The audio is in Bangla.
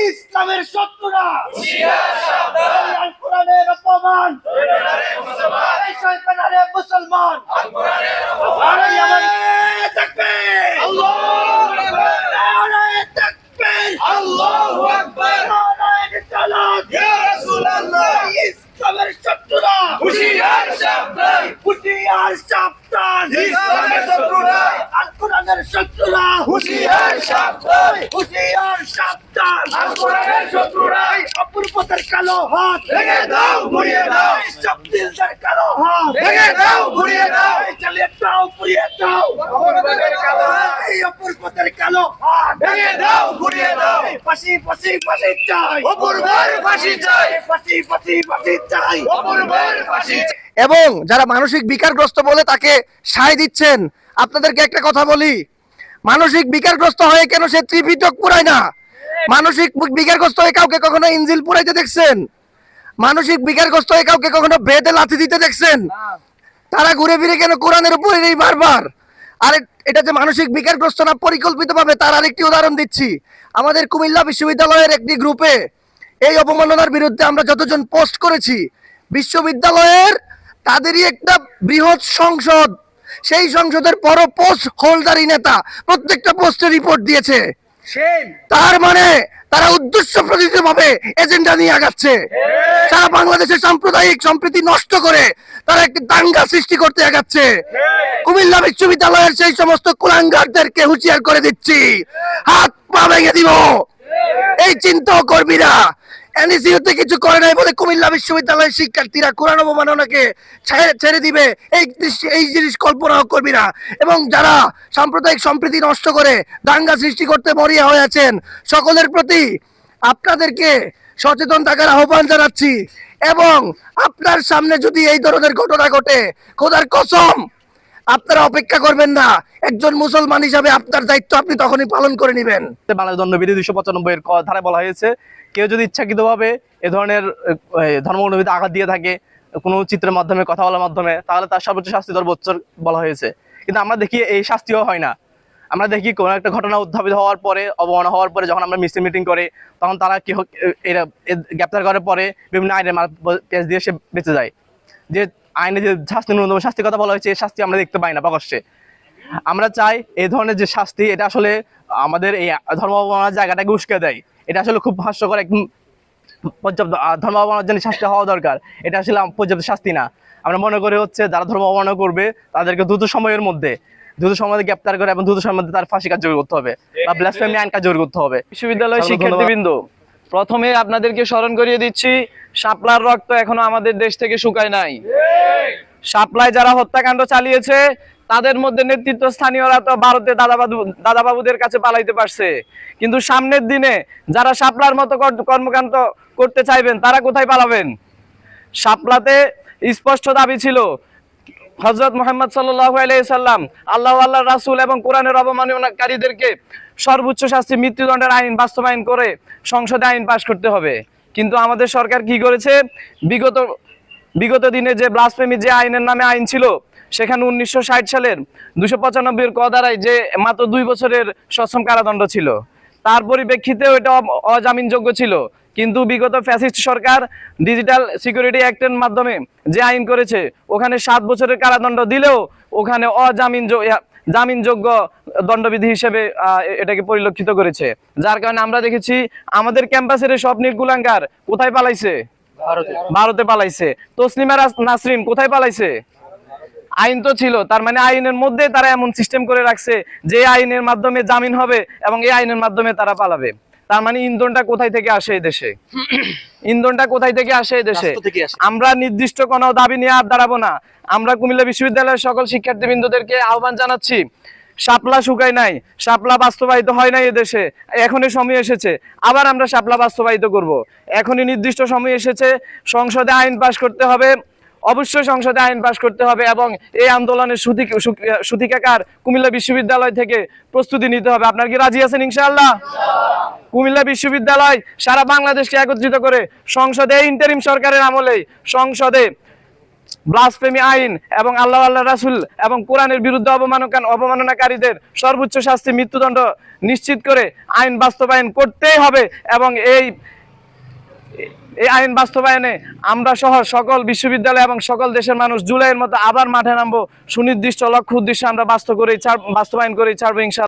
ইসলামের শত্রুরা কোরআনের অপমান, মুসলমান ইসলামের শত্রুরা হুঁশিয়ার সাবধান, হুঁশিয়ার সাবধান। ইসলামের শত্রুরা আল কোরআনের শত্রুরা হুঁশিয়ার সাবধান, হুঁশিয়ার সাবধান। আল কোরআনের শত্রুরা অপূর্বতার কালো হাত ভেঙে দাও, ঘুরিয়ে দাও। শব্দিলদের কালো হাত ভেঙে দাও, ঘুরিয়ে দাও। চালিয়ে দাও, ঘুরিয়ে দাও। অপূর্বতার কালো হাত, এই অপূর্বতার কালো হাত ভেঙে দাও, ঘুরিয়ে দাও। ফাঁসি ফাঁসি ফাঁসি চাই, অপূর্বের ফাঁসি চাই। ফাঁসি ফাঁসি ফাঁসি চাই, অপূর্বের ফাঁসি। এবং যারা মানসিক বিকারগ্রস্ত বলে তাকে সায় দিচ্ছেন, আপনাদেরকে একটা কথা বলি, মানসিক বিকারগ্রস্ত হয়ে কেন সে ত্রিপিটক পুরায় না? মানসিক বিকারগ্রস্ত হয়ে কাউকে কখনো ইনজিল পুরাইতে দেখছেন? মানসিক বিকারগ্রস্ত হয়ে কাউকে কখনো বেদে লাথি দিতে দেখছেন? তারা ঘুরে ফিরে কেন কোরআনের উপরেই বারবার? আর এটা যে মানসিক বিকারগ্রস্ত না পরিকল্পিতভাবে, তার আরেকটি উদাহরণ দিচ্ছি। আমাদের কুমিল্লা বিশ্ববিদ্যালয়ের একটি গ্রুপে এই অবমাননার বিরুদ্ধে আমরা যতজন পোস্ট করেছি, বিশ্ববিদ্যালয়ের তাদেরই একটা বৃহৎ সংসদ, সেই সংসদের বড় পোস্ট হোল্ডারি নেতা প্রত্যেকটা পোস্টে রিপোর্ট দিয়েছে। তার মানে তারা উদ্দেশ্য প্রণোদিতভাবে এজেন্ডা নিয়ে আগাচ্ছে। সারা বাংলাদেশের সাম্প্রদায়িক সম্প্রীতি নষ্ট করে তারা একটি দাঙ্গা সৃষ্টি করতে আগাচ্ছে। কুমিল্লা বিশ্ববিদ্যালয়ের সেই সমস্ত কুলাঙ্গারদেরকে হুঁশিয়ার করে দিচ্ছি, হাত পা ভেঙে দিব। এই চিন্তাও করবি না। এনএসইউতে কিছু করে নাই বলে কুমিল্লা বিশ্ববিদ্যালয়ের শিক্ষার্থীরা কোরআন অবমাননাকে ছেড়ে দিবে, এই জিনিস কল্পনাও করবি না। এবং যারা সাম্প্রদায়িক সম্প্রীতি নষ্ট করে দাঙ্গা সৃষ্টি করতে মরিয়া হয়ে আছেন, সকলের প্রতি আপনাদেরকে সচেতন থাকার আহ্বান জানাচ্ছি। এবং আপনার সামনে যদি এই ধরনের ঘটনা ঘটে, খোদার কসম আপনারা অপেক্ষা করবেন না। একজন মুসলমান হিসাবে আপনার দায়িত্ব আপনি তখনই পালন করে নেবেন। বাংলাদেশ দণ্ডবিধি 295 এর ধারায় বলা হয়েছে, কেউ যদি ইচ্ছাকৃতভাবে এ ধরনের ধর্মগ্রন্থবিধি আঘাত দিয়ে থাকে কোনো চিত্রের মাধ্যমে, কথা বলার মাধ্যমে, তাহলে তার সর্বোচ্চ শাস্তি 10 বছর বলা হয়েছে। কিন্তু আমরা দেখি এই শাস্তিও হয় না। আমরা দেখি কোনো একটা ঘটনা উদ্ধাবিত হওয়ার পরে, অবমাননা হওয়ার পরে যখন আমরা মিটিং করে, তখন তারা কি এরা গ্রেপ্তার করার পরে বিভিন্ন আইনের পেজ দিয়ে সে বেঁচে যায়। যে আইনে যে শাস্তি, ন্যূনতম শাস্তির কথা বলা হয়েছে, এই শাস্তি আমরা দেখতে পাই না প্রকাশ্যে। আমরা চাই এই ধরনের যে শাস্তি, এটা আসলে আমাদের এই ধর্ম অবমাননার জায়গাটাকে উস্কে দেয়। এটা আসলে খুব হাস্যকর, একদম পর্যাপ্ত ধর্ম অবমাননার জন্য শাস্তি হওয়া দরকার। এটা আসলে পর্যাপ্ত শাস্তি না। আমরা মনে করি হচ্ছে যারা ধর্ম অবমাননা করবে তাদেরকে দ্রুত সময়ের মধ্যে গ্রেপ্তার করে এবং দ্রুত সময়ের মধ্যে তার ফাঁসি কার্যকর করতে হবে বা ব্লাসফেমি আইন কার্যকর করতে হবে। বিশ্ববিদ্যালয় শিক্ষার্থীবৃন্দ, প্রথমে আপনাদেরকে স্মরণ করিয়ে দিচ্ছি, শাপলার রক্ত এখনো আমাদের দেশ থেকে শুকায় নাই। শাপলায় যারা হত্যাকাণ্ড চালিয়েছে তাদের মধ্যে নেতৃত্ব স্থানীয়রা তো ভারতে দাদাবাবুদের কাছে পালাইতে পারছে, কিন্তু সামনের দিনে যারা শাপলার মতো কর্মকাণ্ড করতে চাইবেন তারা কোথায় পালাবেন? শাপলাতে স্পষ্ট দাবি ছিল, হযরত মুহাম্মদ সাল্লাল্লাহু আলাইহি সাল্লাম, আল্লাহর রাসূল এবং কোরআনের অবমাননাকারীদেরকে সর্বোচ্চ শাস্তি মৃত্যুদণ্ডের আইন বাস্তবায়ন করে সংসদে আইন পাশ করতে হবে। কিন্তু আমাদের সরকার কি করেছে? বিগত দিনে যে ব্লাসফেমি যে আইনের নামে আইন ছিল, সেখানে 1960 সালের 295 ক ধারায় যে মাত্র 2 বছরের সশ্রম কারাদণ্ড ছিল, তার পরিপ্রেক্ষিতেও এটা অজামিনযোগ্য ছিল। কিন্তু বিগত ফ্যাসিস্ট সরকার ডিজিটাল সিকিউরিটি অ্যাক্টের মাধ্যমে যে আইন করেছে, ওখানে 7 বছরের কারাদণ্ড দিলেও ওখানে জামিনযোগ্য দণ্ডবিধি হিসেবে এটাকে পরিলক্ষিত করেছে। যার কারণে আমরা দেখেছি আমাদের ক্যাম্পাসের সব নির্গুলাঙ্গার কোথায় পালাইছে? ভারতে পালাইছে। তসলিমা নাসরিন কোথায় পালাইছে? আইন তো ছিল, তার মানে আইনের মধ্যে তারা এমন সিস্টেম করে রাখছে যে আইনের মাধ্যমে জামিন হবে এবং এই আইনের মাধ্যমে তারা পালাবে। তার মানে ইন্ধনটা কোথায় থেকে আসে এই দেশে? ইন্ধনটা কোথায় থেকে আসে এই দেশে? আমরা নির্দিষ্ট কোনো দাবি নিয়ে আর দাঁড়াবো না। আমরা কুমিল্লা বিশ্ববিদ্যালয়ের সকল শিক্ষার্থীবৃন্দদেরকে আহ্বান জানাচ্ছি, শাপলা শুকায় নাই, শাপলা বাস্তবায়িত হয় নাই এদেশে, এখনই সময় এসেছে আবার আমরা শাপলা বাস্তবায়িত করব। এখনই নির্দিষ্ট সময় এসেছে, সংসদে আইন পাশ করতে হবে, অবশ্যই সংসদে আইন পাশ করতে হবে এবং এই আন্দোলনের সুতিকাকার কুমিল্লা বিশ্ববিদ্যালয় থেকে প্রস্তুতি নিতে হবে। আপনারা কি রাজি আছেন? ইনশাআল্লাহ। কুমিল্লা বিশ্ববিদ্যালয় সারা বাংলাদেশকে একত্রিত করে সংসদে, ইন্টারিম সরকারের আমলে সংসদে ব্লাসফেমি আইন এবং আল্লাহ রাসূল এবং কোরআনের বিরুদ্ধে অবমাননাকারীদের সর্বোচ্চ শাস্তি মৃত্যুদণ্ড নিশ্চিত করে আইন বাস্তবায়ন করতেই হবে। এবং এই আইন বাস্তবায়নে আমরা সহ সকল বিশ্ববিদ্যালয় এবং সকল দেশের মানুষ জুলাইয়ের মতো আবার মাঠে নামবো, সুনির্দিষ্ট লক্ষ্য উদ্দেশ্যে আমরা বাস্তবায়ন করে ছাড়বো ইনশাআল্লাহ।